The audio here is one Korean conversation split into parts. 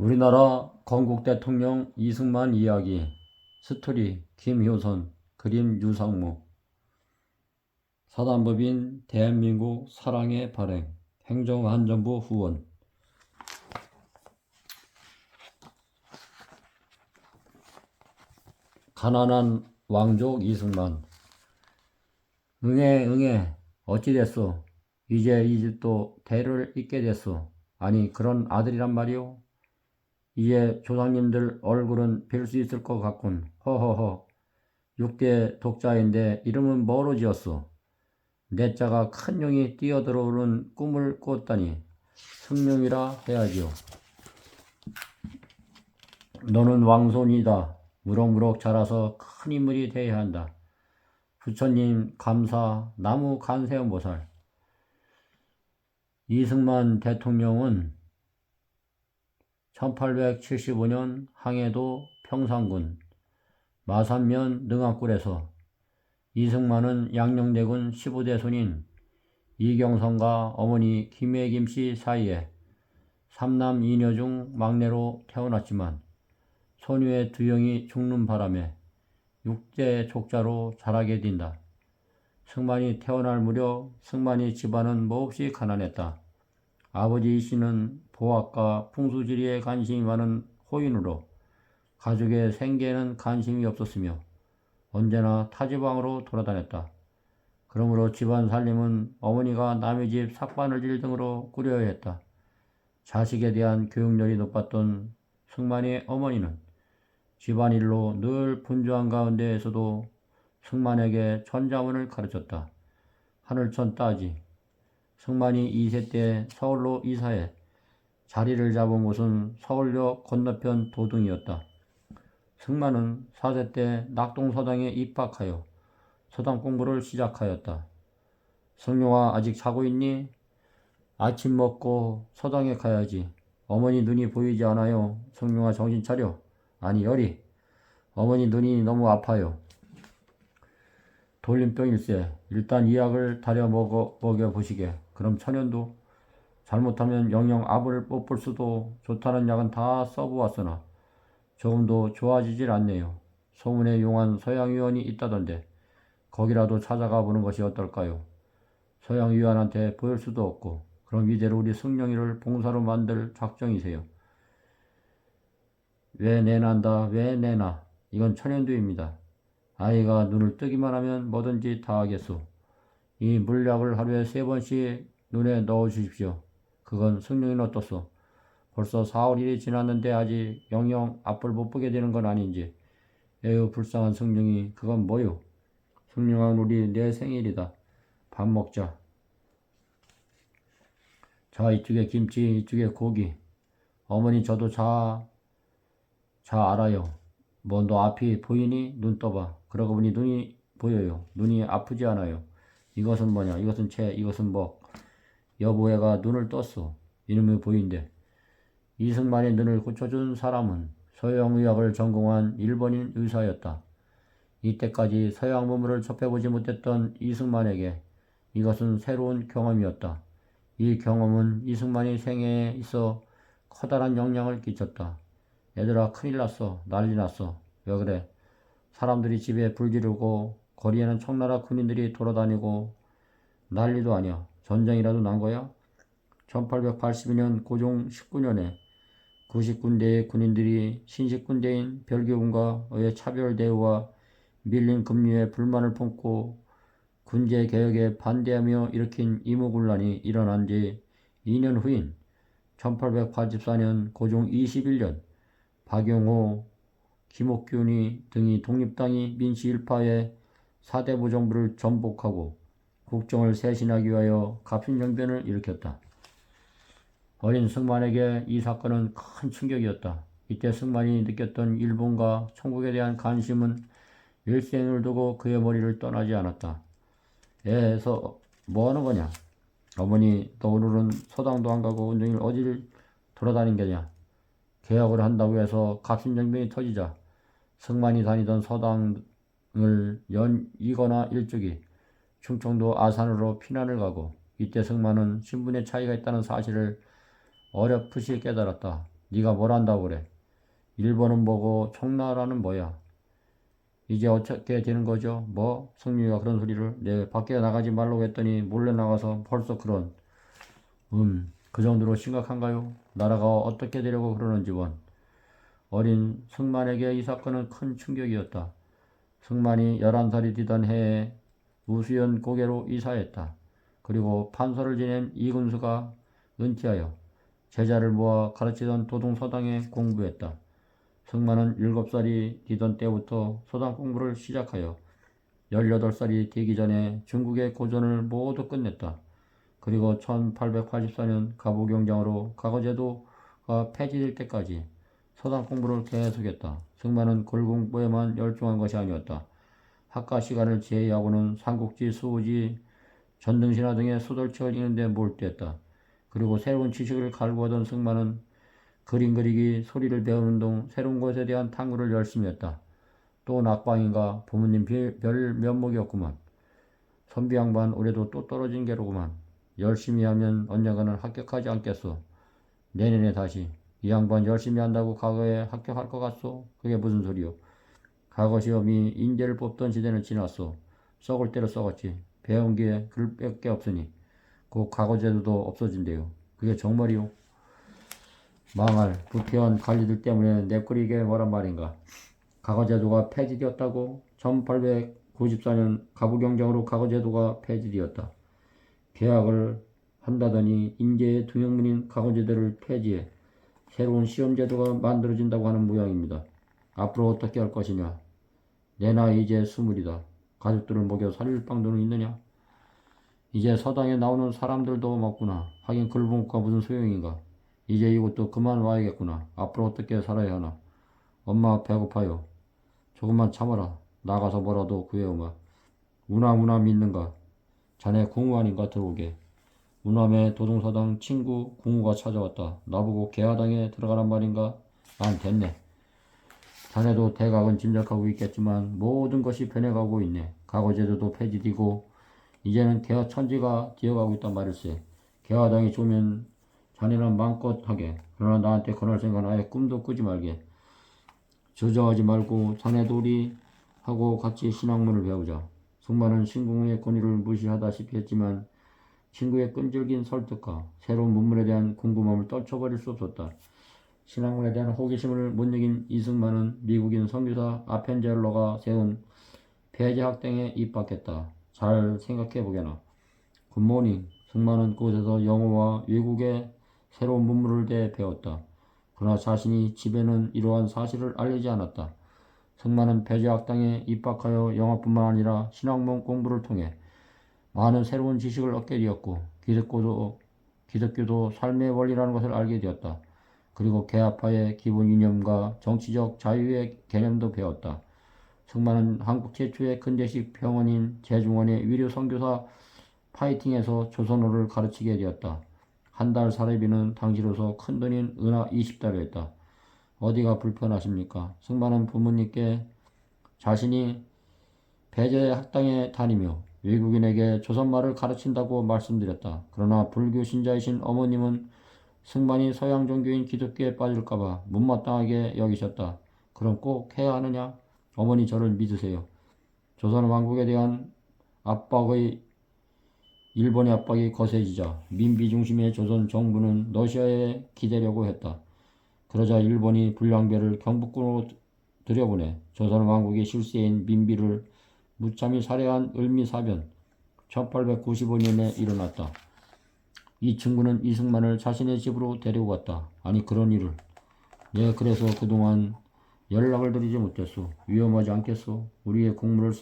우리나라 건국 대통령 이승만 이야기. 스토리 김효선. 그림 유상무. 사단법인 대한민국 사랑의 발행. 행정안전부 후원. 가난한 왕족 이승만. 응애 어찌 됐소? 이제 이 집도 대를 잇게 됐소. 아니 그런 아들이란 말이오? 이제 조상님들 얼굴은 뵐 수 있을 것 같군. 허허허. 6대 독자인데 이름은 뭐로 지었소? 내 자가 큰 용이 뛰어들어오는 꿈을 꿨다니 승룡이라 해야지요. 너는 왕손이다. 무럭무럭 자라서 큰 인물이 돼야 한다. 부처님 감사 나무 간세음보살. 이승만 대통령은 1875년 항해도 평산군 마산면 능암굴에서 이승만은 양녕대군 15대 손인 이경선과 어머니 김혜김씨 사이에 3남 2녀 중 막내로 태어났지만 소녀의 2형이 죽는 바람에 6대 족자로 자라게 된다. 승만이 태어날 무렵 승만이 집안은 몹시 가난했다. 아버지 이씨는 보학과 풍수지리에 관심이 많은 호인으로 가족의 생계에는 관심이 없었으며 언제나 타지방으로 돌아다녔다. 그러므로 집안 살림은 어머니가 남의 집 삭바느질 등으로 꾸려야 했다. 자식에 대한 교육열이 높았던 승만의 어머니는 집안일로 늘 분주한 가운데에서도 승만에게 천자문을 가르쳤다. 하늘천 따지. 승만이 2세 때 서울로 이사해 자리를 잡은 곳은 서울역 건너편 도등이었다. 승만은 4세 때 낙동서당에 입학하여 서당 공부를 시작하였다. 승룡아 아직 자고 있니? 아침 먹고 서당에 가야지. 어머니 눈이 보이지 않아요. 승룡아 정신 차려. 아니 열이. 어머니 눈이 너무 아파요. 돌림병일세. 일단 이 약을 다려 먹여보시게. 그럼 천연도 잘못하면 영영 압을 못 볼 수도. 좋다는 약은 다 써보았으나 조금도 좋아지질 않네요. 소문에 용한 서양의원이 있다던데 거기라도 찾아가 보는 것이 어떨까요? 서양의원한테 보일 수도 없고. 그럼 이대로 우리 승룡이를 봉사로 만들 작정이세요. 왜 내난다 왜 내나. 이건 천연두입니다. 아이가 눈을 뜨기만 하면 뭐든지 다 하겠소. 이 물약을 하루에 3번씩 눈에 넣어주십시오. 그건 승룡이는 어떻소? 벌써 4월 1일이 지났는데 아직 영영 앞을 못 보게 되는 건 아닌지. 에휴 불쌍한 승룡이. 그건 뭐요? 승룡아 우리 내 생일이다. 밥 먹자. 자 이쪽에 김치 이쪽에 고기. 어머니 저도 자 알아요. 뭐 너 앞이 보이니? 눈 떠봐. 그러고 보니 눈이 보여요. 눈이 아프지 않아요. 이것은 뭐냐? 이것은 채, 이것은 먹. 여보애가 눈을 떴어. 이놈이 보인대. 이승만의 눈을 고쳐준 사람은 서양의학을 전공한 일본인 의사였다. 이때까지 서양 문물을 접해보지 못했던 이승만에게 이것은 새로운 경험이었다. 이 경험은 이승만의 생애에 있어 커다란 영향을 끼쳤다. 얘들아 큰일 났어. 난리 났어. 왜 그래? 사람들이 집에 불 지르고 거리에는 청나라 군인들이 돌아다니고 난리도 아니야. 전쟁이라도 난 거야? 1882년 고종 19년에 90군대의 군인들이 신식군대인 별교군과 의회 차별 대우와 밀린 급류에 불만을 품고 군제 개혁에 반대하며 일으킨 이무군란이 일어난 지 2년 후인 1884년 고종 21년 박용호, 김옥균이 등이 독립당이 민씨1파의 사대부 정부를 전복하고 국정을 쇄신하기 위하여 갑신정변을 일으켰다. 어린 승만에게 이 사건은 큰 충격이었다. 이때 승만이 느꼈던 일본과 천국에 대한 관심은 일생을 두고 그의 머리를 떠나지 않았다. 애에서 뭐하는 거냐? 어머니 너 오늘은 서당도 안 가고 온종일 어디를 돌아다닌 게냐? 개혁을 한다고 해서 갑신정변이 터지자 승만이 다니던 서당을 연이거나 일주기 충청도 아산으로 피난을 가고 이때 승만은 신분의 차이가 있다는 사실을 어렴풋이 깨달았다. 네가 뭘 한다고 그래? 1번은 뭐고 총나라는 뭐야? 이제 어떻게 되는 거죠? 뭐? 성룡이가 그런 소리를 내 밖에 나가지 말라고 했더니 몰래 나가서 벌써 그런 그 정도로 심각한가요? 나라가 어떻게 되려고 그러는지 원. 어린 승만에게 이 사건은 큰 충격이었다. 승만이 11살이 되던 해에 우수연 고개로 이사했다. 그리고 판서를 지낸 이군수가 은퇴하여 제자를 모아 가르치던 도동서당에 공부했다. 승만은 7살이 되던 때부터 서당 공부를 시작하여 18살이 되기 전에 중국의 고전을 모두 끝냈다. 그리고 1884년 가부경장으로 과거제도가 폐지될 때까지 서당 공부를 계속했다. 승만은 글 공부에만 열중한 것이 아니었다. 학과 시간을 제외하고는 삼국지, 수우지, 전등신화 등의 소설책을 읽는 데 몰두했다. 그리고 새로운 지식을 갈구하던 승만은 그림 그리기, 소리를 배우는 등 새로운 것에 대한 탐구를 열심히 했다. 또 낙방인가 부모님 별 면목이었구만. 선비 양반 올해도 또 떨어진 게로구만. 열심히 하면 언젠가는 합격하지 않겠소. 내년에 다시. 이 양반 열심히 한다고 과거에 합격할 것 같소? 그게 무슨 소리요? 과거 시험이 인재를 뽑던 시대는 지났소. 썩을 대로 썩었지. 배운 게 글밖에 없으니 그 과거 제도도 없어진대요. 그게 정말이요? 망할 부패한 관리들 때문에 내꼬리게 뭐란 말인가. 과거 제도가 폐지되었다고 1894년 가부경장으로 과거 제도가 폐지되었다. 계약을 한다더니 인재의 등용문인 과거 제도를 폐지해 새로운 시험 제도가 만들어진다고 하는 모양입니다. 앞으로 어떻게 할 것이냐. 내 나이 이제 20이다. 가족들을 먹여 살릴 방도는 있느냐? 이제 서당에 나오는 사람들도 먹구나. 하긴 글본과 무슨 소용인가. 이제 이것도 그만 와야겠구나. 앞으로 어떻게 살아야 하나. 엄마 배고파요. 조금만 참아라. 나가서 뭐라도 구해오마. 우나 믿는가. 자네 궁우 아닌가 들어오게. 우남의 도동서당 친구 궁우가 찾아왔다. 나보고 개화당에 들어가란 말인가? 안 됐네. 자네도 대각은 짐작하고 있겠지만 모든 것이 변해가고 있네. 과거제도도 폐지되고 이제는 개화 천지가 되어가고 있단 말일세. 개화당이 좋으면 자네는 마음껏 하게. 그러나 나한테 권할 생각은 아예 꿈도 꾸지 말게. 저저하지 말고 자네들이 하고 같이 신학문을 배우자. 승만은 신궁의 권위를 무시하다시피 했지만 친구의 끈질긴 설득과 새로운 문물에 대한 궁금함을 떨쳐버릴 수 없었다. 신학문에 대한 호기심을 못 이긴 이승만은 미국인 선교사 아펜젤러가 세운 폐지학당에 입학했다. 잘 생각해보게나. 굿모닝. 승만은 그곳에서 영어와 외국의 새로운 문물을 대해 배웠다. 그러나 자신이 집에는 이러한 사실을 알리지 않았다. 승만은 폐지학당에 입학하여 영어뿐만 아니라 신학문 공부를 통해 많은 새로운 지식을 얻게 되었고 기독교도 삶의 원리라는 것을 알게 되었다. 그리고 개화파의 기본 이념과 정치적 자유의 개념도 배웠다. 승만은 한국 최초의 근대식 병원인 제중원의 위료 선교사 파이팅에서 조선어를 가르치게 되었다. 한 달 사례비는 당시로서 큰돈인 은하 20달러였다. 어디가 불편하십니까? 승만은 부모님께 자신이 배제 학당에 다니며 외국인에게 조선말을 가르친다고 말씀드렸다. 그러나 불교 신자이신 어머님은 승만이 서양 종교인 기독교에 빠질까봐 못마땅하게 여기셨다. 그럼 꼭 해야 하느냐? 어머니 저를 믿으세요. 조선 왕국에 대한 일본의 압박이 거세지자 민비 중심의 조선 정부는 러시아에 기대려고 했다. 그러자 일본이 불량배를 경복궁으로 들여보내 조선 왕국의 실세인 민비를 무참히 살해한 을미사변 1895년에 일어났다. 이 친구는 이승만을 자신의 집으로 데려왔다. 아니 그런 일을. 그래서 그동안 연락을 드리지 못했소. 위험하지 않겠소? 우리의 공무를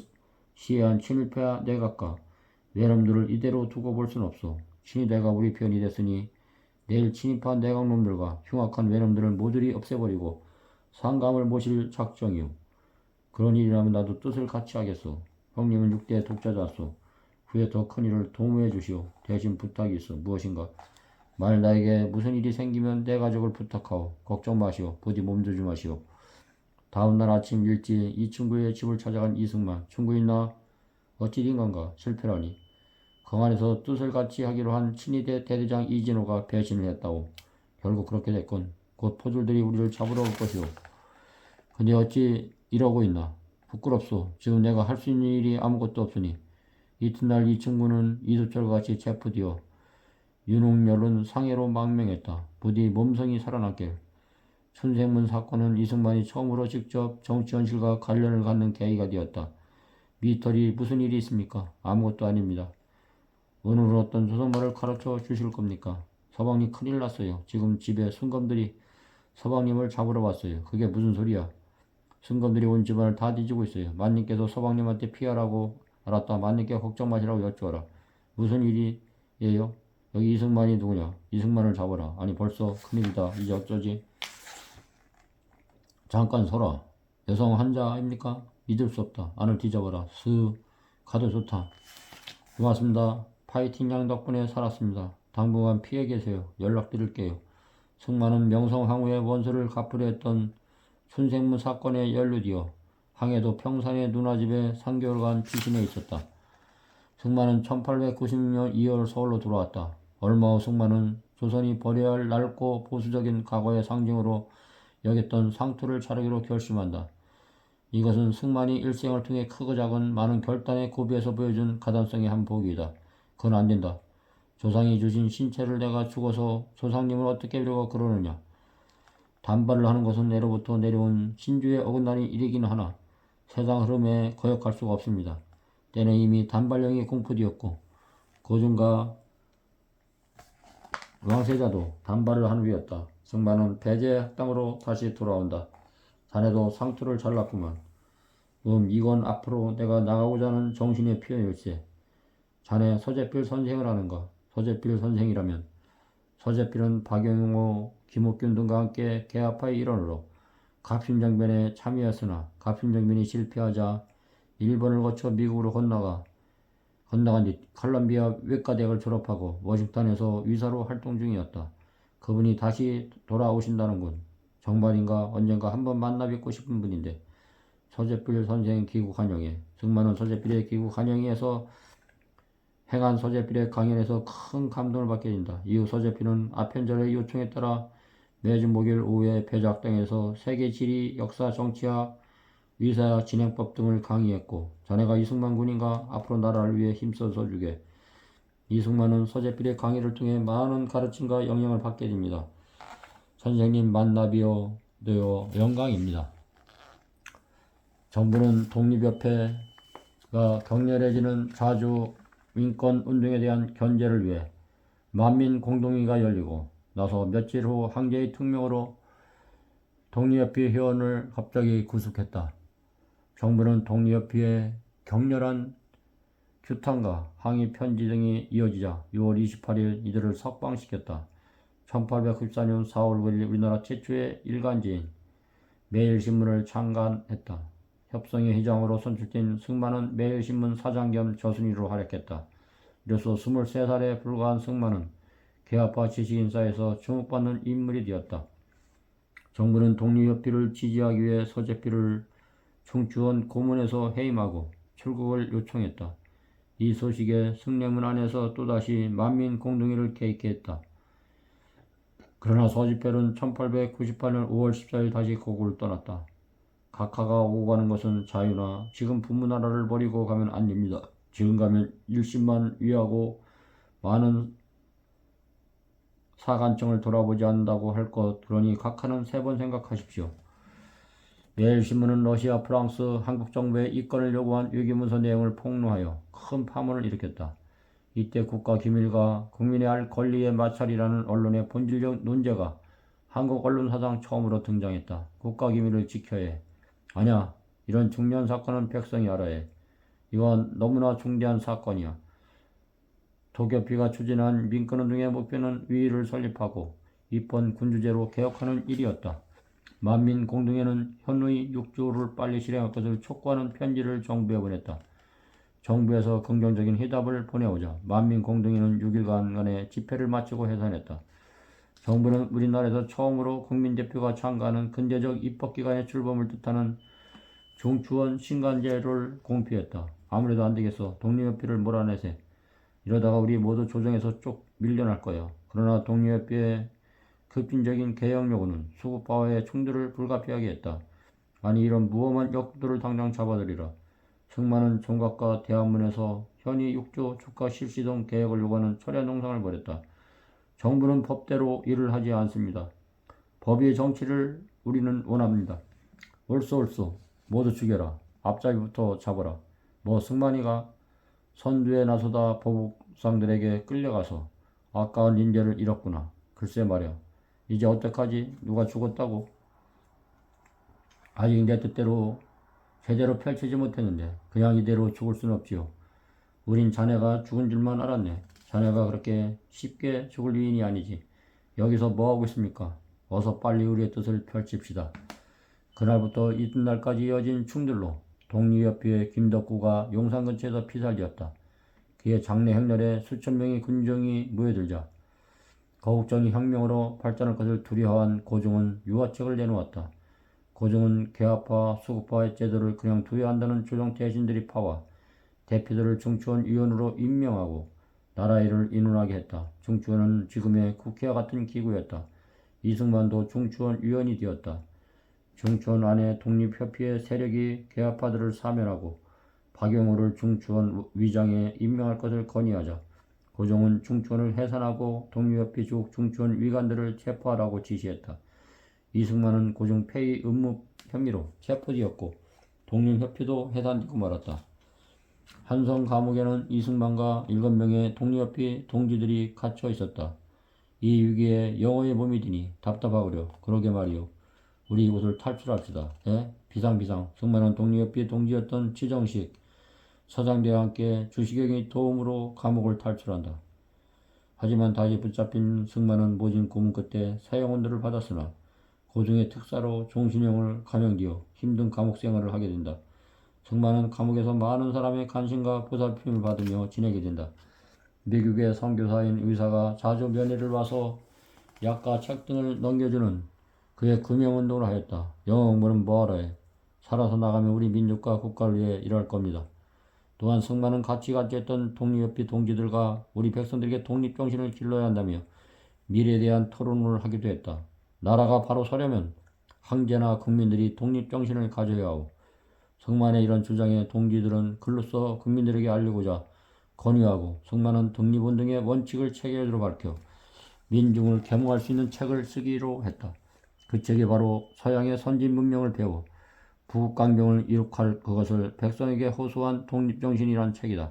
시해한 친일파 내각과 외놈들을 이대로 두고 볼 순 없소. 친위대가 우리 편이 됐으니 내일 친일파 내각놈들과 흉악한 외놈들을 모조리 없애버리고 상감을 모실 작정이오. 그런 일이라면 나도 뜻을 같이 하겠소. 형님은 6대 독자자소. 후에 더 큰 일을 도모해 주시오. 대신 부탁이 있어. 무엇인가? 만일 나에게 무슨 일이 생기면 내 가족을 부탁하오. 걱정 마시오. 부디 몸 조심하시오. 다음날 아침 일찍 이 친구의 집을 찾아간 이승만. 친구 있나? 어찌 된 건가? 실패라니. 강안에서 뜻을 같이 하기로 한 친위대 대대장 이진호가 배신을 했다오. 결국 그렇게 됐군. 곧 포졸들이 우리를 잡으러 올 것이오. 근데 어찌 이러고 있나? 부끄럽소. 지금 내가 할 수 있는 일이 아무것도 없으니. 이튿날 이 친구는 이소철과 같이 체포되어 윤홍열은 상해로 망명했다. 부디 몸성이 살아났길. 춘생문 사건은 이승만이 처음으로 직접 정치현실과 관련을 갖는 계기가 되었다. 미털이 무슨 일이 있습니까? 아무것도 아닙니다. 오늘은 어떤 조선말을 가르쳐 주실 겁니까? 서방님 큰일 났어요. 지금 집에 순검들이 서방님을 잡으러 왔어요. 그게 무슨 소리야? 순검들이 온 집안을 다 뒤지고 있어요. 만님께서 서방님한테 피하라고 알았다. 만님께 걱정 마시라고 여쭈어라. 무슨 일이에요? 여기 이승만이 누구냐? 이승만을 잡아라. 아니 벌써 큰일이다. 이제 어쩌지? 잠깐 서라. 여성 환자입니까? 믿을 수 없다. 안을 뒤져봐라. 가도 좋다. 고맙습니다. 파이팅 양 덕분에 살았습니다. 당분간 피해 계세요. 연락드릴게요. 승만은 명성황후의 원수를 갚으려 했던 춘생문 사건에 연루되어 항해도 평산의 누나집에 3개월간 피신해 있었다. 승만은 1896년 2월 서울로 들어왔다. 얼마 후 승만은 조선이 버려야 할 낡고 보수적인 과거의 상징으로 여겼던 상투를 차리기로 결심한다. 이것은 승만이 일생을 통해 크고 작은 많은 결단의 고비에서 보여준 가단성의 한 보기이다. 그건 안 된다. 조상이 주신 신체를 내가 죽어서 조상님을 어떻게 빌고 그러느냐. 단발을 하는 것은 예로부터 내려온 신주의 어긋나는 일이긴 하나 세상 흐름에 거역할 수가 없습니다. 때는 이미 단발령이 공포되었고 고준과 왕세자도 단발을 한 후였다. 승만은 배제 학당으로 다시 돌아온다. 자네도 상투를 잘랐구만. 이건 앞으로 내가 나가고자 하는 정신의 표현일세. 자네 서재필 선생을 하는가? 서재필 선생이라면 서재필은 박영호, 김옥균 등과 함께 개화파의 일원으로 갑신정변에 참여했으나 갑신정변이 실패하자 일본을 거쳐 미국으로 건너간 뒤 컬럼비아 외과대학을 졸업하고 워싱턴에서 의사로 활동 중이었다. 그분이 다시 돌아오신다는군. 정말인가? 언젠가 한번 만나 뵙고 싶은 분인데. 서재필 선생 귀국 환영회. 승만은 서재필의 귀국 환영회에서 행한 서재필의 강연에서 큰 감동을 받게 된다. 이후 서재필은 아편절의 요청에 따라 매주 목요일 오후에 배작당에서 세계 지리, 역사, 정치학, 의사 진행법 등을 강의했고 자네가 이승만 군인가 앞으로 나라를 위해 힘써서 주게. 이승만은 서재필의 강의를 통해 많은 가르침과 영향을 받게 됩니다. 선생님 만나 뵈어 영광입니다. 정부는 독립협회가 격렬해지는 자주 민권 운동에 대한 견제를 위해 만민 공동회의가 열리고 나서 며칠 후 황제의 특명으로 독립협회 회원을 갑자기 구속했다. 정부는 독립협회의 격렬한 규탄과 항의 편지 등이 이어지자 6월 28일 이들을 석방시켰다. 1894년 4월 9일 우리나라 최초의 일간지인 매일신문을 창간했다. 협성의 회장으로 선출된 승만은 매일신문 사장 겸 저순위로 활약했다. 이로써 23살에 불과한 승만은 개화파 지식인사에서 주목받는 인물이 되었다. 정부는 독립협회를 지지하기 위해 서재필을 충주원 고문에서 해임하고 출국을 요청했다. 이 소식에 승례문 안에서 또다시 만민공동회를 개입했다. 그러나 서재필은 1898년 5월 14일 다시 고국을 떠났다. 각하가 오고 가는 것은 자유나 지금 부모나라를 버리고 가면 안 됩니다. 지금 가면 일심만 위하고 많은 사간청을 돌아보지 않는다고 할 것. 그러니 각하는 3번 생각하십시오. 매일신문은 러시아, 프랑스, 한국 정부의 입건을 요구한 위기문서 내용을 폭로하여 큰 파문을 일으켰다. 이때 국가기밀과 국민의 알 권리의 마찰이라는 언론의 본질적 논제가 한국 언론사상 처음으로 등장했다. 국가기밀을 지켜야 해. 아냐, 이런 중요한 사건은 백성이 알아야 해. 이건 너무나 중대한 사건이야. 독협회가 추진한 민권운동의 목표는 위의를 설립하고 입헌 군주제로 개혁하는 일이었다. 만민공동회는 현의 6조를 빨리 실행할 것을 촉구하는 편지를 정부에 보냈다. 정부에서 긍정적인 해답을 보내오자 만민공동회는 6일간의 집회를 마치고 해산했다. 정부는 우리나라에서 처음으로 국민대표가 참가하는 근대적 입법기관의 출범을 뜻하는 중추원 신간제를 공표했다. 아무래도 안되겠어. 독립협회를 몰아내세. 이러다가 우리 모두 조정에서 쪽 밀려날 거야. 그러나 독립협회에 급진적인 개혁 요구는 수구파와의 충돌을 불가피하게 했다. 아니 이런 무엄한 역부들을 당장 잡아들이라. 승만은 총각과 대한문에서 현위 6조 주가 실시 등 개혁을 요구하는 철야 농상을 벌였다. 정부는 법대로 일을 하지 않습니다. 법의 정치를 우리는 원합니다. 옳소 모두 죽여라. 앞잡이부터 잡아라. 뭐 승만이가 선두에 나서다 보복상들에게 끌려가서 아까운 인재를 잃었구나. 글쎄 말이야. 이제 어떡하지? 누가 죽었다고? 아직 내 뜻대로 제대로 펼치지 못했는데 그냥 이대로 죽을 수는 없지요. 우린 자네가 죽은 줄만 알았네. 자네가 그렇게 쉽게 죽을 위인이 아니지. 여기서 뭐하고 있습니까? 어서 빨리 우리의 뜻을 펼칩시다. 그날부터 이튿날까지 이어진 충돌로 독립협회의 김덕구가 용산 근처에서 피살되었다. 그의 장례 행렬에 수천 명의 군정이 모여들자 거국정이 혁명으로 발전할 것을 두려워한 고종은 유화책을 내놓았다. 고종은 개화파, 수구파의 제도를 그냥 두어야 한다는 조정 대신들이 파와 대표들을 중추원 위원으로 임명하고 나라 일을 인원하게 했다. 중추원은 지금의 국회와 같은 기구였다. 이승만도 중추원 위원이 되었다. 중추원 안에 독립협회의 세력이 개화파들을 사면하고 박용호를 중추원 위장에 임명할 것을 건의하자 고종은 중추원을 해산하고 독립협회 쪽 중추원 위관들을 체포하라고 지시했다. 이승만은 고종 폐위 음모 혐의로 체포되었고 독립협회도 해산되고 말았다. 한성 감옥에는 이승만과 7명의 독립협회 동지들이 갇혀 있었다. 이 위기에 영호의 몸이 드니 답답하구려. 그러게 말이오. 우리 이곳을 탈출합시다. 예? 비상. 승만은 독립협회 동지였던 지정식, 서장대와 함께 주시경의 도움으로 감옥을 탈출한다. 하지만 다시 붙잡힌 승만은 모진 고문 끝에 사형원들을 받았으나 고종의 특사로 종신형을 감형되어 힘든 감옥 생활을 하게 된다. 승만은 감옥에서 많은 사람의 관심과 보살핌을 받으며 지내게 된다. 미국의 선교사인 의사가 자주 면회를 와서 약과 책 등을 넘겨주는 그의 금형운동을 하였다. 영웅물은 뭐하라 해. 살아서 나가면 우리 민족과 국가를 위해 일할 겁니다. 또한 승만은 같이 했던 독립협회 동지들과 우리 백성들에게 독립정신을 길러야 한다며 미래에 대한 토론을 하기도 했다. 나라가 바로 서려면 황제나 국민들이 독립정신을 가져야 하고 승만의 이런 주장에 동지들은 글로써 국민들에게 알리고자 건의하고 승만은 독립운동의 원칙을 체계적으로 밝혀 민중을 계몽할 수 있는 책을 쓰기로 했다. 그 책이 바로 서양의 선진 문명을 배워 부강경을 이룩할 그것을 백성에게 호소한 독립정신이란 책이다.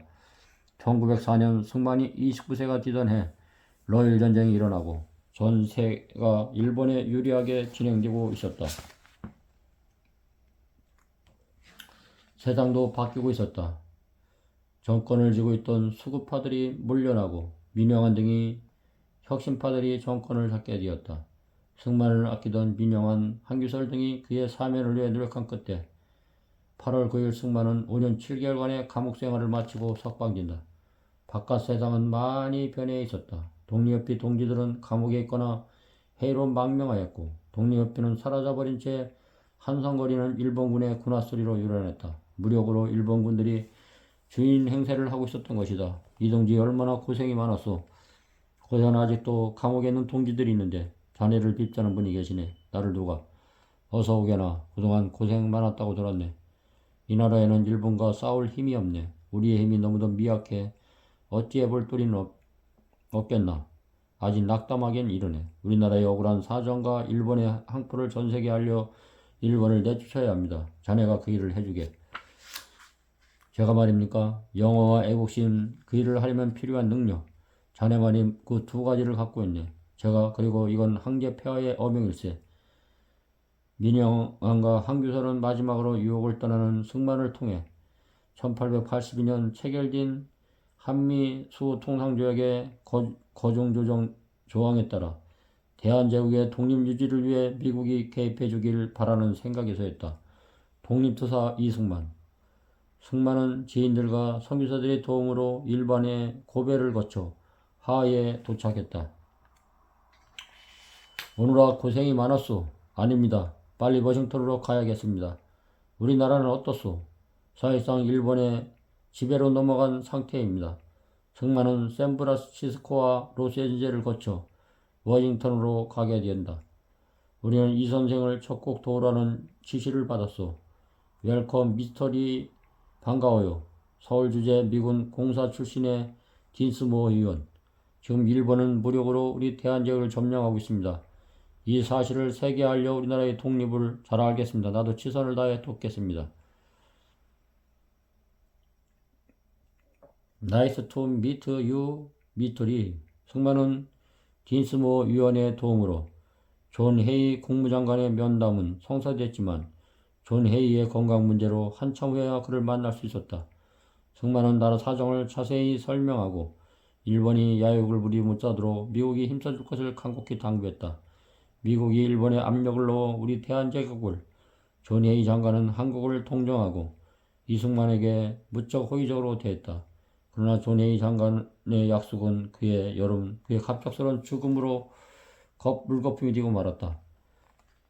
1904년 승만이 29세가 되던 해 러일 전쟁이 일어나고 전세가 일본에 유리하게 진행되고 있었다. 세상도 바뀌고 있었다. 정권을 쥐고 있던 수구파들이 물러나고 민영환 등이 혁신파들이 정권을 잡게 되었다. 승만을 아끼던 민영환, 한규설 등이 그의 사면을 위해 노력한 끝에 8월 9일 승만은 5년 7개월간의 감옥 생활을 마치고 석방된다. 바깥 세상은 많이 변해 있었다. 독립협회 동지들은 감옥에 있거나 해로 망명하였고 독립협회는 사라져버린 채 한성거리는 일본군의 군화소리로 유란했다. 무력으로 일본군들이 주인 행세를 하고 있었던 것이다. 이 동지 얼마나 고생이 많았소. 거기서는 아직도 감옥에 있는 동지들이 있는데 자네를 뵙자는 분이 계시네. 나를 누가. 어서 오게나. 그동안 고생 많았다고 들었네. 이 나라에는 일본과 싸울 힘이 없네. 우리의 힘이 너무도 미약해. 어찌 해볼 도리는 없겠나. 아직 낙담하기엔 이르네. 우리나라의 억울한 사정과 일본의 항포를 전세계에 알려 일본을 내쫓아야 합니다. 자네가 그 일을 해주게. 제가 말입니까? 영어와 애국심 그 일을 하려면 필요한 능력. 자네만이 그 두 가지를 갖고 있네. 제가 그리고 이건 황제 폐하의 어명일세. 민영환과 한규설은 마지막으로 유혹을 떠나는 승만을 통해 1882년 체결된 한미 수통상조약의 거종조정 조항에 따라 대한제국의 독립유지를 위해 미국이 개입해주길 바라는 생각에서였다. 독립투사 이승만. 승만은 지인들과 선교사들의 도움으로 일반의 고배를 거쳐 하해에 도착했다. 오늘아 고생이 많았소. 아닙니다. 빨리 워싱턴으로 가야겠습니다. 우리나라는 어떻소? 사실상 일본의 지배로 넘어간 상태입니다. 승만은 샌프란시스코와 로스앤젤레스를 거쳐 워싱턴으로 가게 된다. 우리는 이 선생을 적극 도우라는 지시를 받았소. 웰컴 미스터리 반가워요. 서울주재 미군 공사 출신의 딘스모 의원. 지금 일본은 무력으로 우리 대한제국을 점령하고 있습니다. 이 사실을 세계에 알려 우리나라의 독립을 잘 알겠습니다. 나도 최선을 다해 돕겠습니다. 나이스 투 미트 유 미터리. 승만은 딘스모 위원의 도움으로 존 헤이 국무장관의 면담은 성사됐지만 존 헤이의 건강 문제로 한참 후에야 그를 만날 수 있었다. 승만은 나라 사정을 자세히 설명하고 일본이 야욕을 부리는 짜도록 미국이 힘써줄 것을 간곡히 당부했다. 미국이 일본에 압력을 넣어 우리 대한제국을 존 헤이 장관은 한국을 동정하고 이승만에게 무척 호의적으로 대했다. 그러나 존 헤이 장관의 약속은 그의 갑작스러운 죽음으로 물거품이 되고 말았다.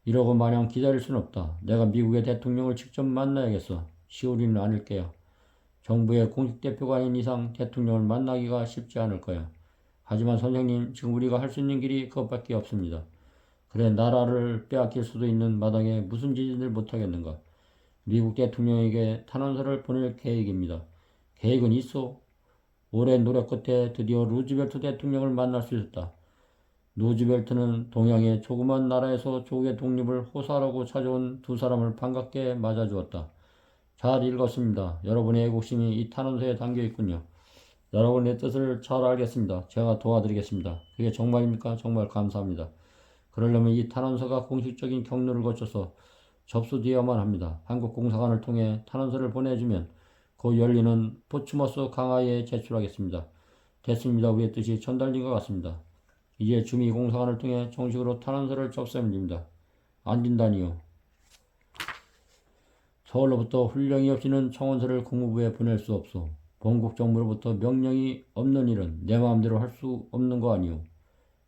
이러고 마냥 기다릴 순 없다. 내가 미국의 대통령을 직접 만나야겠어. 시우리는 아닐 게야. 정부의 공식 대표가 아닌 이상 대통령을 만나기가 쉽지 않을 거야. 하지만 선생님, 지금 우리가 할 수 있는 길이 그것밖에 없습니다. 그래, 나라를 빼앗길 수도 있는 마당에 무슨 짓을 못하겠는가. 미국 대통령에게 탄원서를 보낼 계획입니다. 계획은 있어. 오랜 노력 끝에 드디어 루즈벨트 대통령을 만날 수 있었다. 루즈벨트는 동양의 조그만 나라에서 조국의 독립을 호소하라고 찾아온 두 사람을 반갑게 맞아주었다. 잘 읽었습니다. 여러분의 애국심이 이 탄원서에 담겨 있군요. 여러분의 뜻을 잘 알겠습니다. 제가 도와드리겠습니다. 그게 정말입니까? 정말 감사합니다. 그러려면 이 탄원서가 공식적인 경로를 거쳐서 접수되어야만 합니다. 한국 공사관을 통해 탄원서를 보내주면 그 열리는 포츠머스 강하에 제출하겠습니다. 됐습니다. 우리의 뜻이 전달된 것 같습니다. 이제 주미 공사관을 통해 정식으로 탄원서를 접수하면 됩니다. 안 된다니요. 서울로부터 훈령이 없이는 청원서를 국무부에 보낼 수 없소. 본국 정부로부터 명령이 없는 일은 내 마음대로 할 수 없는 거 아니오.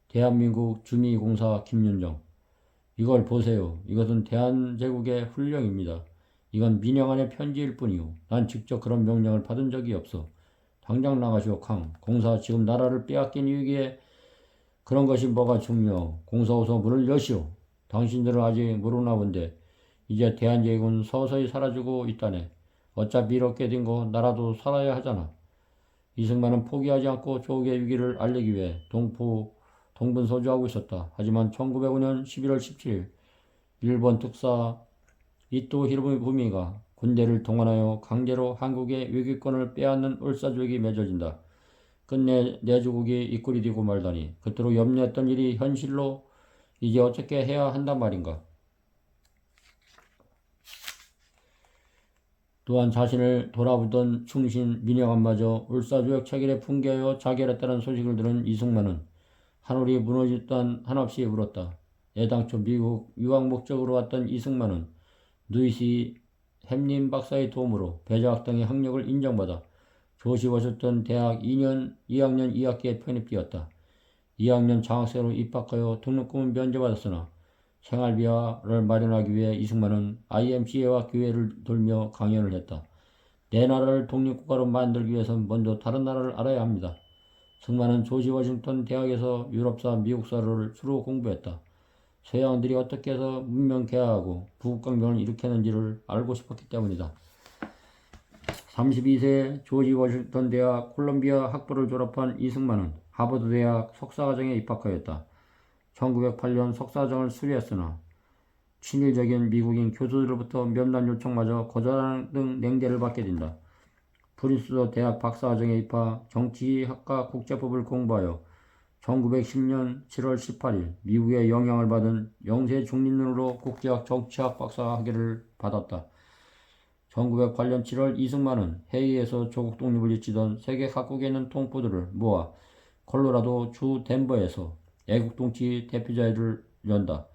대한민국 주미공사 김윤정. 이걸 보세요. 이것은 대한제국의 훈령입니다. 이건 민영안의 편지일 뿐이오. 난 직접 그런 명령을 받은 적이 없어. 당장 나가시오, 캉. 공사 지금 나라를 빼앗긴 이유에 그런 것이 뭐가 중요. 공사호소 문을 여시오. 당신들은 아직 모르나 본데 이제 대한제국은 서서히 사라지고 있다네. 어차피 이렇게 된 거 나라도 살아야 하잖아. 이승만은 포기하지 않고 조국의 위기를 알리기 위해 동분서주하고 있었다. 하지만 1905년 11월 17일 일본 특사 이토 히로부미가 군대를 동원하여 강제로 한국의 외교권을 빼앗는 울사조약이 맺어진다. 끝내 내조국이 이꼴이 되고 말다니. 그토록 염려했던 일이 현실로 이제 어떻게 해야 한단 말인가. 또한 자신을 돌아보던 충신 민영안마저 울사조약 체결에 fun계하여 자결했다는 소식을 들은 이승만은 하늘이 무너질 듯 한없이 울었다. 애당초 미국 유학 목적으로 왔던 이승만은 누이시 햄린 박사의 도움으로 배자학 등의 학력을 인정받아 조지 워싱턴 대학 2학년 2학기에 편입되었다. 2학년 장학생으로 입학하여 등록금은 면제받았으나 생활비를 마련하기 위해 이승만은 IMCA와 교회를 돌며 강연을 했다. 내 나라를 독립국가로 만들기 위해선 먼저 다른 나라를 알아야 합니다. 승만은 조지 워싱턴 대학에서 유럽사, 미국사를 주로 공부했다. 서양들이 어떻게 해서 문명 개화하고 부국강병을 일으켰는지를 알고 싶었기 때문이다. 32세 조지 워싱턴 대학 콜롬비아 학부를 졸업한 이승만은 하버드 대학 석사과정에 입학하였다. 1908년 석사과정을 수료했으나 친일적인 미국인 교수들로부터 면담 요청마저 거절하는 등 냉대를 받게 된다. 프린스도 대학 박사과정에 입학, 정치학과 국제법을 공부하여 1910년 7월 18일 미국의 영향을 받은 영세 중립론으로 국제학 정치학 박사 학위를 받았다. 1908년 7월 이승만은 해외에서 조국 독립을 외치던 세계 각국에 있는 동포들을 모아 콜로라도 주 덴버에서 애국동치 대표자회를 연다.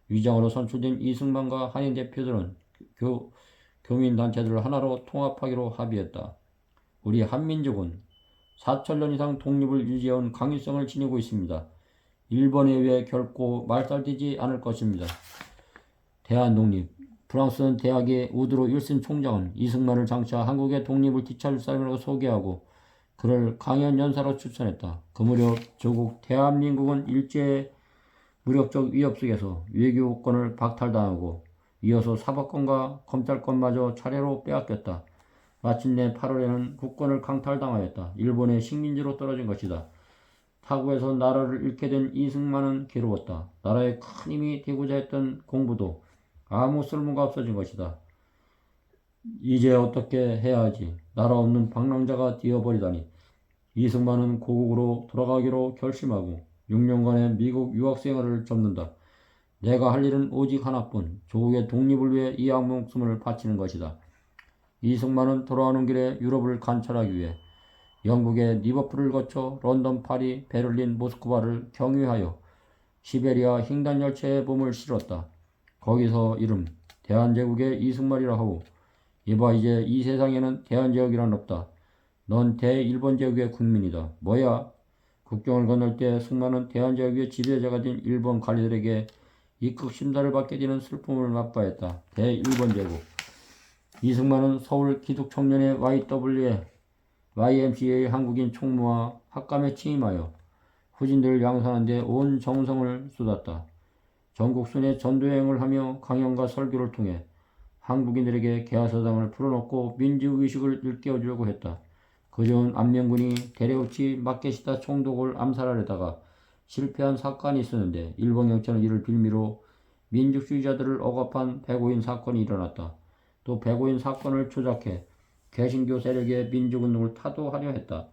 위장으로 선출된 이승만과 한인 대표들은 교민단체들을 하나로 통합하기로 합의했다. 우리 한민족은 4천년 이상 독립을 유지해온 강인성을 지니고 있습니다. 일본에 의해 결코 말살되지 않을 것입니다. 대한독립. 프랑스는 대학의 우드로 윌슨 총장은 이승만을 장차 한국의 독립을 뒤찾을 사람이라고 소개하고 그를 강연 연사로 추천했다. 그 무렵 조국 대한민국은 일제 무력적 위협 속에서 외교권을 박탈당하고 이어서 사법권과 검찰권마저 차례로 빼앗겼다. 마침내 8월에는 국권을 강탈당하였다. 일본의 식민지로 떨어진 것이다. 타국에서 나라를 잃게 된 이승만은 괴로웠다. 나라에 큰 힘이 되고자 했던 공부도 아무 쓸모가 없어진 것이다. 이제 어떻게 해야 하지? 나라 없는 방랑자가 되어버리다니. 이승만은 고국으로 돌아가기로 결심하고 6년간의 미국 유학생활을 접는다. 내가 할 일은 오직 하나뿐, 조국의 독립을 위해 이 목숨을 바치는 것이다. 이승만은 돌아오는 길에 유럽을 관찰하기 위해 영국의 리버풀을 거쳐 런던, 파리, 베를린, 모스크바를 경유하여 시베리아 횡단 열차에 몸을 실었다. 거기서 이름 대한제국의 이승만이라 하고 이봐 이제 이 세상에는 대한제국이란 없다. 넌 대일본 제국의 국민이다. 뭐야? 국경을 건널 때 승만은 대한제국의 지배자가 된 일본 관리들에게 입국 심사를 받게 되는 슬픔을 맛봐했다. 대일본 제국. 이승만은 서울 기숙청년회 YMCA 한국인 총무와 학감에 취임하여 후진들을 양산하는 데 온 정성을 쏟았다. 전국 순회 전도여행을 하며 강연과 설교를 통해 한국인들에게 개화사당을 풀어놓고 민주의식을 일깨워주려고 했다. 그중 안명군이 데레우치 마케시타 총독을 암살하려다가 실패한 사건이 있었는데 일본 경찰은 이를 빌미로 민족주의자들을 억압한 백오인 사건이 일어났다. 또 백오인 사건을 조작해 개신교 세력의 민족운동을 타도하려 했다.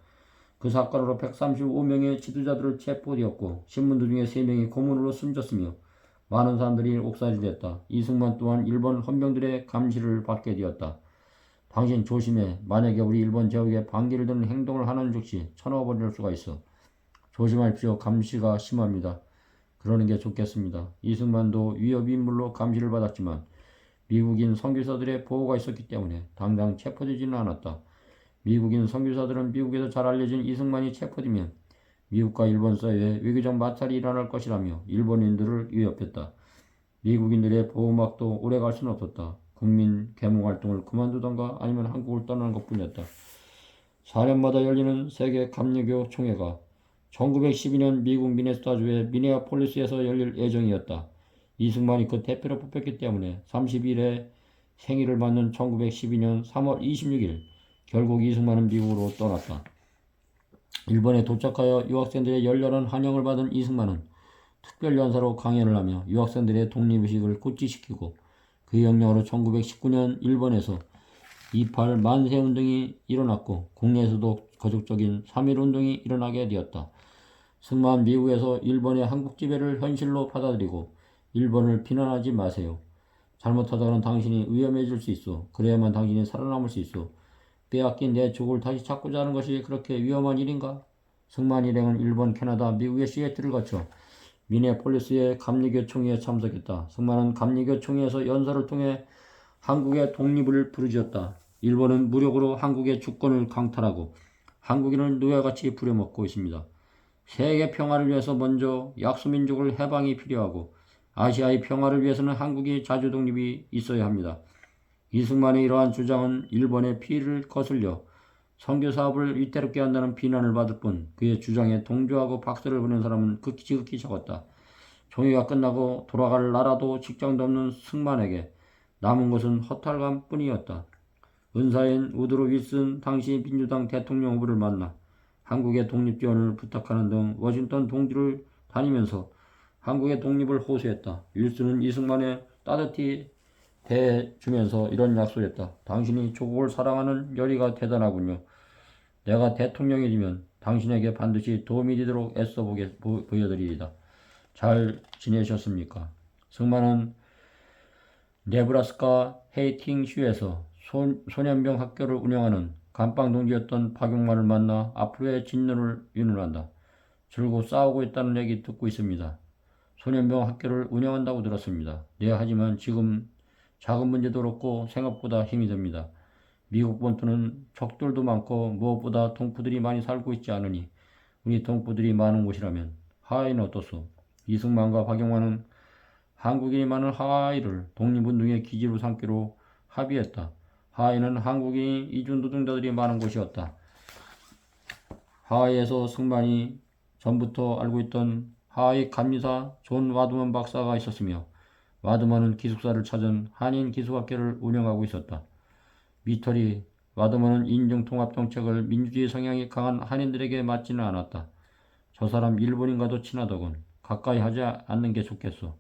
그 사건으로 135명의 지도자들을 체포되었고 신문들 중에 3명이 고문으로 숨졌으며 많은 사람들이 옥살이됐다. 이승만 또한 일본 헌병들의 감시를 받게 되었다. 당신 조심해. 만약에 우리 일본 제국에 반기를 드는 행동을 하는 즉시 쳐넣어버릴 수가 있어. 조심하십시오. 감시가 심합니다. 그러는 게 좋겠습니다. 이승만도 위협 인물로 감시를 받았지만 미국인 선교사들의 보호가 있었기 때문에 당장 체포되지는 않았다. 미국인 선교사들은 미국에서 잘 알려진 이승만이 체포되면 미국과 일본 사이에 외교적 마찰이 일어날 것이라며 일본인들을 위협했다. 미국인들의 보호막도 오래 갈 수는 없었다. 국민 계몽활동을 그만두던가 아니면 한국을 떠나는 것뿐이었다. 4년마다 열리는 세계 감리교 총회가 1912년 미국 미네소타주의 미네아폴리스에서 열릴 예정이었다. 이승만이 그 대표로 뽑혔기 때문에 30일에 생일을 맞는 1912년 3월 26일 결국 이승만은 미국으로 떠났다. 일본에 도착하여 유학생들의 열렬한 환영을 받은 이승만은 특별연사로 강연을 하며 유학생들의 독립의식을 고취시키고 그 영향으로 1919년 일본에서 28 만세운동이 일어났고 국내에서도 거족적인 3.1운동이 일어나게 되었다. 승만 미국에서 일본의 한국 지배를 현실로 받아들이고 일본을 비난하지 마세요. 잘못하다가는 당신이 위험해질 수 있어. 그래야만 당신이 살아남을 수 있어. 빼앗긴 내 족을 다시 찾고자 하는 것이 그렇게 위험한 일인가? 승만 일행은 일본, 캐나다, 미국의 시애틀을 거쳐 미네폴리스의 감리교 총회에 참석했다. 승만은 감리교 총회에서 연설을 통해 한국의 독립을 부르짖었다. 일본은 무력으로 한국의 주권을 강탈하고 한국인을 노예같이 부려먹고 있습니다. 세계 평화를 위해서 먼저 약소민족을 해방이 필요하고 아시아의 평화를 위해서는 한국이 자주독립이 있어야 합니다. 이승만의 이러한 주장은 일본의 피해를 거슬려 선교사업을 위태롭게 한다는 비난을 받을 뿐 그의 주장에 동조하고 박수를 보낸 사람은 지극히 적었다. 총회가 끝나고 돌아갈 나라도 직장도 없는 승만에게 남은 것은 허탈감 뿐이었다. 은사인 우드로 윌슨 당시 민주당 대통령 후보를 만나 한국의 독립 지원을 부탁하는 등 워싱턴 동지를 다니면서 한국의 독립을 호소했다. 윌슨은 이승만에 따뜻히 대해주면서 이런 약속을 했다. 당신이 조국을 사랑하는 열의가 대단하군요. 내가 대통령이 되면 당신에게 반드시 도움이 되도록 애써 보여드리리다. 잘 지내셨습니까? 승만은 네브라스카 헤이팅슈에서 소년병 학교를 운영하는 감방 동지였던 박용만을 만나 앞으로의 진로를 윤언한다. 줄곧 싸우고 있다는 얘기 듣고 있습니다. 소년병 학교를 운영한다고 들었습니다. 네, 하지만 지금 작은 문제도 그렇고 생각보다 힘이 듭니다. 미국 본토는 적들도 많고 무엇보다 동포들이 많이 살고 있지 않으니 우리 동포들이 많은 곳이라면 하와이는 어떻소? 이승만과 박용만은 한국인이 많은 하와이를 독립운동의 기지로 삼기로 합의했다. 하와이는 한국인이 이주 노동자들이 많은 곳이었다. 하와이에서 승만이 전부터 알고 있던 하하의 감리사 존 와드먼 박사가 있었으며 와드먼은 기숙사를 찾은 한인 기숙학교를 운영하고 있었다. 미터리 와드먼은 인종통합정책을 민주주의 성향이 강한 한인들에게 맞지는 않았다. 저 사람 일본인과도 친하더군. 가까이 하지 않는 게 좋겠어.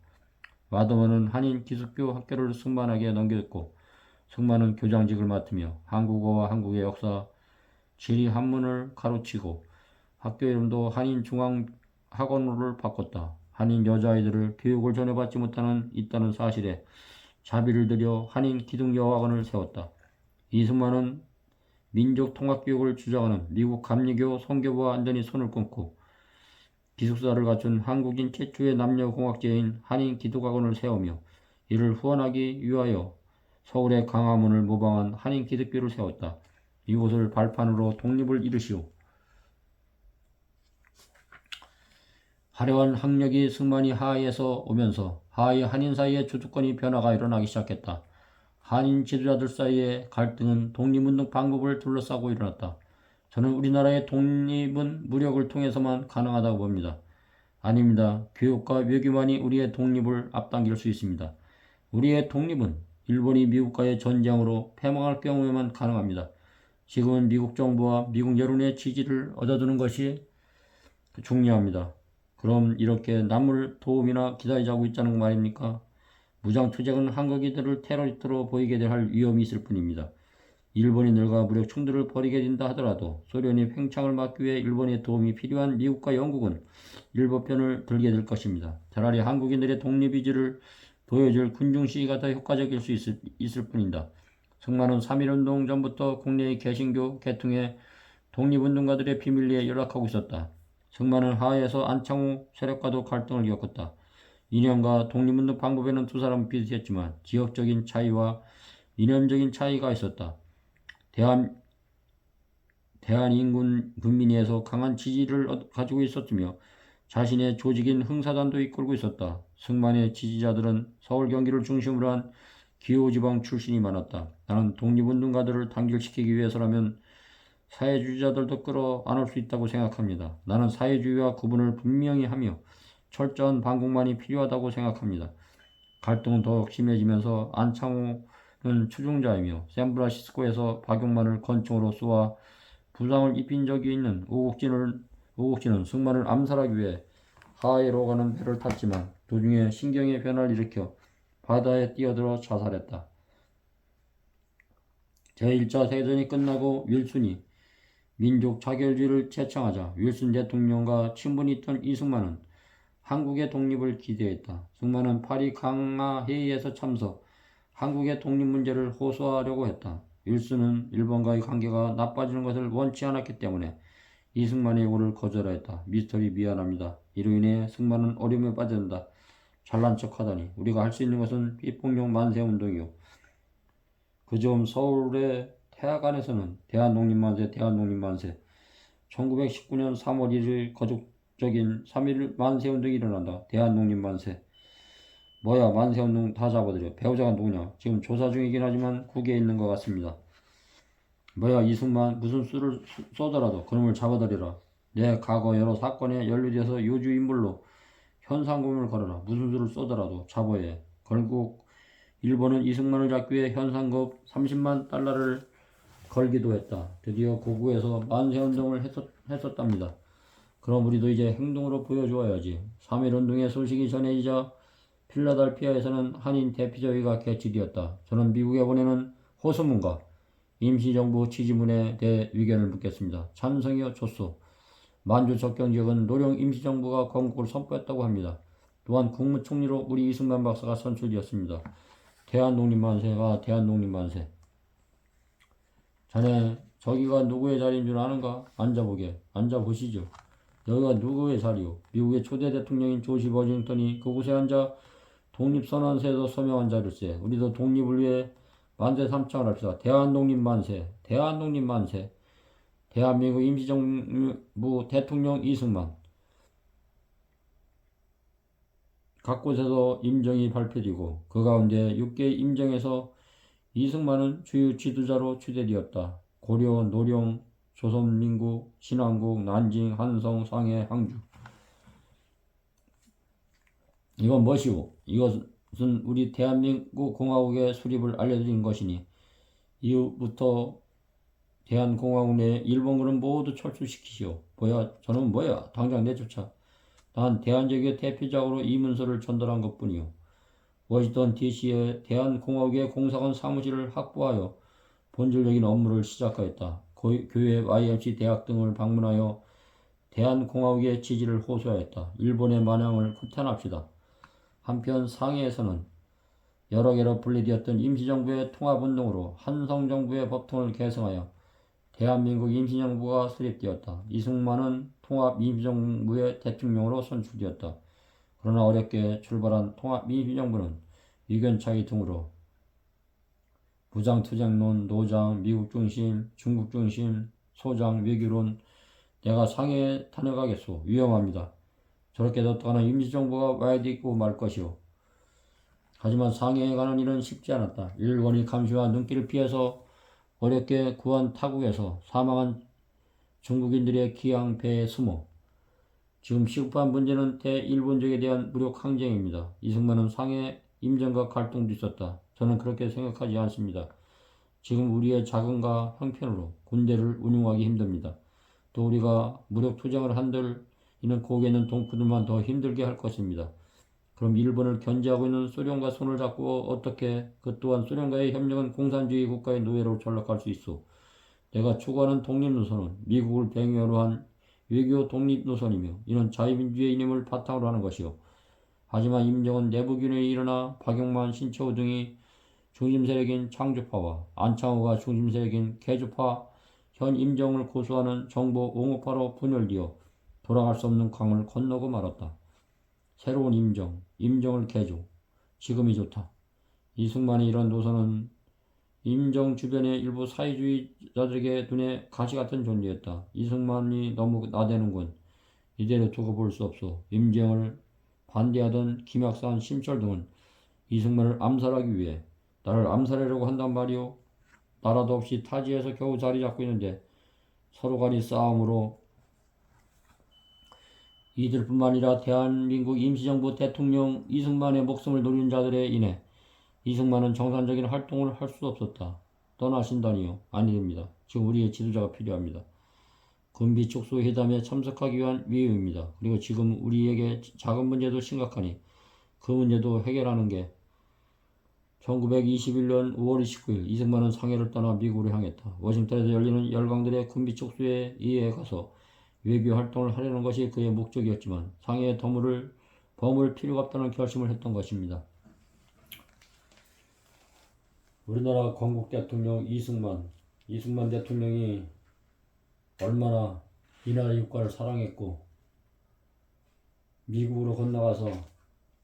와드먼은 한인 기숙교 학교를 승만에게 넘겼고 승만은 교장직을 맡으며 한국어와 한국의 역사, 지리 한문을 가르치고 학교 이름도 한인중앙학원으로 바꿨다. 한인 여자아이들을 교육을 전혀 받지 못하는 있다는 사실에 자비를 들여 한인 기둥여학원을 세웠다. 이승만은 민족통합교육을 주장하는 미국 감리교 선교부와 완전히 손을 끊고 기숙사를 갖춘 한국인 최초의 남녀공학제인 한인 기독학원을 세우며 이를 후원하기 위하여 서울의 광화문을 모방한 한인 기독교를 세웠다. 이곳을 발판으로 독립을 이루시오. 화려한 학력이 승만이 하하이에서 오면서 하하이 한인 사이의 주도권이 변화가 일어나기 시작했다. 한인 지도자들 사이의 갈등은 독립운동 방법을 둘러싸고 일어났다. 저는 우리나라의 독립은 무력을 통해서만 가능하다고 봅니다. 아닙니다. 교육과 외교만이 우리의 독립을 앞당길 수 있습니다. 우리의 독립은 일본이 미국과의 전쟁으로 패망할 경우에만 가능합니다. 지금은 미국 정부와 미국 여론의 지지를 얻어두는 것이 중요합니다. 그럼 이렇게 남을 도움이나 기다리자고 있자는 거 말입니까? 무장투쟁은 한국인들을 테러리스트로 보이게 할 위험이 있을 뿐입니다. 일본인들과 무력 충돌을 벌이게 된다 하더라도 소련이 팽창을 막기 위해 일본의 도움이 필요한 미국과 영국은 일본 편을 들게 될 것입니다. 차라리 한국인들의 독립의지를 보여줄 군중 시위가 더 효과적일 수 있을 뿐입니다. 승만은 3.1운동 전부터 국내의 개신교 계통의 독립운동가들의 비밀리에 연락하고 있었다. 승만은 하하에서 안창호 세력과도 갈등을 겪었다. 이념과 독립운동 방법에는 두 사람은 비슷했지만 지역적인 차이와 이념적인 차이가 있었다. 대한인군 군민위에서 강한 지지를 가지고 있었으며 자신의 조직인 흥사단도 이끌고 있었다. 승만의 지지자들은 서울 경기를 중심으로 한 기호지방 출신이 많았다. 나는 독립운동가들을 단결시키기 위해서라면 사회주의자들도 끌어안을 수 있다고 생각합니다. 나는 사회주의와 구분을 분명히 하며 철저한 반국만이 필요하다고 생각합니다. 갈등은 더욱 심해지면서 안창호는 추종자이며 샌프란시스코에서 박용만을 권총으로 쏘아 부상을 입힌 적이 있는 오국진은 승만을 암살하기 위해 하하이로 가는 배를 탔지만 도중에 신경의 변화를 일으켜 바다에 뛰어들어 자살했다. 제1차 세전이 끝나고 윌슨이 민족 자결주의를 제창하자 윌슨 대통령과 친분이 있던 이승만은 한국의 독립을 기대했다. 승만은 파리 강화 회의에서 참석, 한국의 독립 문제를 호소하려고 했다. 윌슨은 일본과의 관계가 나빠지는 것을 원치 않았기 때문에 이승만의 요구를 거절하였다. 미스터리 미안합니다. 이로 인해 승만은 어려움에 빠진다. 잘난 척하다니. 우리가 할 수 있는 것은 비폭력 만세 운동이요. 그점 서울의 태화관에서는 대한독립만세 1919년 3월 1일 거족적인 3.1 만세운동이 일어난다. 대한독립만세. 뭐야 만세운동 다 잡아들여. 배우자가 누구냐. 지금 조사 중이긴 하지만 국외에 있는 것 같습니다. 뭐야 이승만 무슨 수를 쏘더라도 그놈을 잡아들여라. 내 과거 여러 사건에 연루돼서 요주인물로 현상금을 걸어라. 무슨 수를 쏘더라도 잡아야 해. 결국 일본은 이승만을 잡기 위해 현상금 30만 달러를 걸기도 했다. 드디어 고구에서 만세운동을 했었답니다. 그럼 우리도 이제 행동으로 보여주어야지. 3.1운동의 소식이 전해지자 필라델피아에서는 한인 대피조회가 개최되었다. 저는 미국에 보내는 호소문과 임시정부 지지문에 대해 의견을 묻겠습니다. 찬성이요 좋소. 만주 접경지역은 노령 임시정부가 건국을 선포했다고 합니다. 또한 국무총리로 우리 이승만 박사가 선출되었습니다. 대한독립만세가 대한독립만세. 자네 저기가 누구의 자리인 줄 아는가? 앉아보게. 앉아보시죠. 여기가 누구의 자리요? 미국의 초대 대통령인 조지 버징턴이 그곳에 앉아 독립선언서에서 서명한 자리일세. 우리도 독립을 위해 만세 삼창을 합시다. 대한독립만세. 대한독립만세. 대한민국 임시정부 대통령 이승만. 각 곳에서 임정이 발표되고 그 가운데 6개의 임정에서 이승만은 주요 지도자로 추대되었다. 고려, 노령, 조선민국, 신안국, 난징, 한성, 상해, 항주. 이건 무엇이오? 이것은 우리 대한민국 공화국의 수립을 알려드린 것이니 이후부터 대한공화국 내 일본군은 모두 철수시키시오. 뭐야? 저는 뭐야? 당장 내쫓아. 난 대한제국의 대표적으로 이 문서를 전달한 것뿐이오. 워싱턴 DC의 대한공화국의 공사관 사무실을 확보하여 본질적인 업무를 시작하였다. 교회, YMC 대학 등을 방문하여 대한공화국의 지지를 호소하였다. 일본의 만행을 규탄합시다. 한편 상해에서는 여러 개로 분리되었던 임시정부의 통합운동으로 한성정부의 법통을 개성하여 대한민국 임시정부가 수립되었다. 이승만은 통합 임시정부의 대통령으로 선출되었다. 그러나 어렵게 출발한 통합 임시정부는 의견 차이 등으로 부장투쟁론, 노장, 미국 중심, 중국 중심, 소장, 외교론, 내가 상해에 다녀가겠소. 위험합니다. 저렇게 뒀다가는 임시정부가 와야 되고 말 것이오. 하지만 상해에 가는 일은 쉽지 않았다. 일본이 감시와 눈길을 피해서 어렵게 구한 타국에서 사망한 중국인들의 기항 배에 숨어 지금 시급한 문제는 대일본적에 대한 무력 항쟁입니다. 이승만은 상해 임정과 갈등도 있었다. 저는 그렇게 생각하지 않습니다. 지금 우리의 자금과 형편으로 군대를 운용하기 힘듭니다. 또 우리가 무력 투쟁을 한들 이는 거기에 있는 동포들만 더 힘들게 할 것입니다. 그럼 일본을 견제하고 있는 소련과 손을 잡고 어떻게 그 또한 소련과의 협력은 공산주의 국가의 노예로 전락할 수 있어. 내가 추구하는 독립노선은 미국을 배경으로 한 외교 독립노선이며 이는 자유민주주의임을 바탕으로 하는 것이요. 하지만 임정은 내부균열이 일어나 박용만, 신채호 등이 중심세력인 창조파와 안창호가 중심세력인 개조파 현 임정을 고수하는 정보 옹호파로 분열되어 돌아갈 수 없는 강을 건너고 말았다. 새로운 임정, 임정을 개조, 지금이 좋다. 이승만의 이런 노선은 임정 주변의 일부 사회주의자들에게 눈에 가시 같은 존재였다. 이승만이 너무 나대는군. 이대로 두고 볼 수 없어. 임정을 반대하던 김학산, 심철 등은 이승만을 암살하기 위해 나를 암살하려고 한단 말이오. 나라도 없이 타지에서 겨우 자리 잡고 있는데 서로 간의 싸움으로 이들뿐만 아니라 대한민국 임시정부 대통령 이승만의 목숨을 노린 자들에 인해 이승만은 정상적인 활동을 할 수 없었다. 떠나신다니요? 아닙니다. 지금 우리의 지도자가 필요합니다. 군비 축소 회담에 참석하기 위한 위임입니다. 그리고 지금 우리에게 작은 문제도 심각하니 그 문제도 해결하는 게 1921년 5월 29일 이승만은 상해를 떠나 미국으로 향했다. 워싱턴에서 열리는 열강들의 군비 축소에 이에 가서 외교 활동을 하려는 것이 그의 목적이었지만 상해에 버물 필요가 없다는 결심을 했던 것입니다. 우리나라 건국 대통령 이승만 대통령이 얼마나 이 나라 국가를 사랑했고 미국으로 건너가서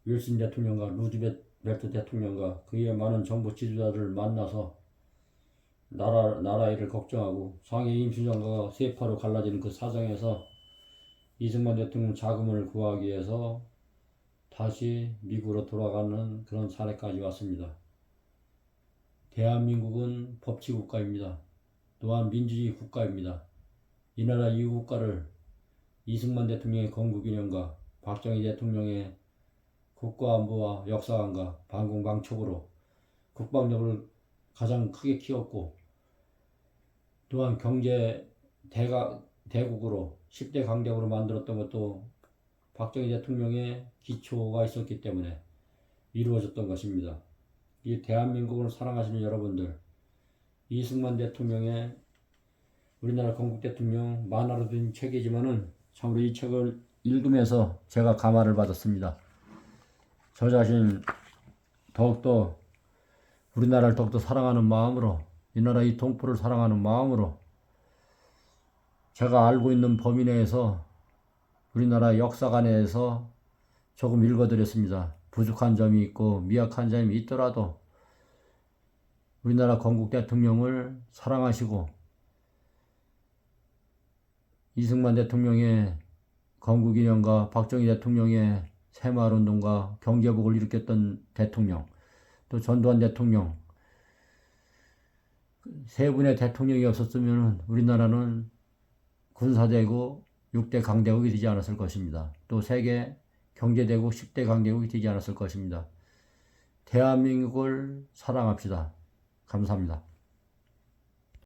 윌슨 대통령과 루즈벨트 대통령과 그의 많은 정부 지도자들을 만나서 나라 일을 걱정하고 상해 임시정부가 세파로 갈라지는 그 사정에서 이승만 대통령 자금을 구하기 위해서 다시 미국으로 돌아가는 그런 사례까지 왔습니다. 대한민국은 법치국가입니다. 또한 민주주의 국가입니다. 이 나라 이 국가를 이승만 대통령의 건국기념과 박정희 대통령의 국가안보와 역사관과 반공방촉으로 국방력을 가장 크게 키웠고 또한 경제 대국으로 10대 강대국으로 만들었던 것도 박정희 대통령의 기초가 있었기 때문에 이루어졌던 것입니다. 이 대한민국을 사랑하시는 여러분들, 이승만 대통령의 우리나라 건국 대통령 만화로 된 책이지만은 참으로 이 책을 읽으면서 제가 감화를 받았습니다. 저 자신 더욱더 우리나라를 더욱더 사랑하는 마음으로 이 나라 이 동포를 사랑하는 마음으로 제가 알고 있는 범위 내에서 우리나라 역사관에서 조금 읽어드렸습니다. 부족한 점이 있고 미약한 점이 있더라도 우리나라 건국 대통령을 사랑하시고 이승만 대통령의 건국기념과 박정희 대통령의 새마을운동과 경제복을 일으켰던 대통령, 또 전두환 대통령, 세 분의 대통령이 없었으면 우리나라는 군사되고 6대 강대국이 되지 않았을 것입니다. 또 세계 경제대국 10대 강대국이 되지 않았을 것입니다. 대한민국을 사랑합시다. 감사합니다.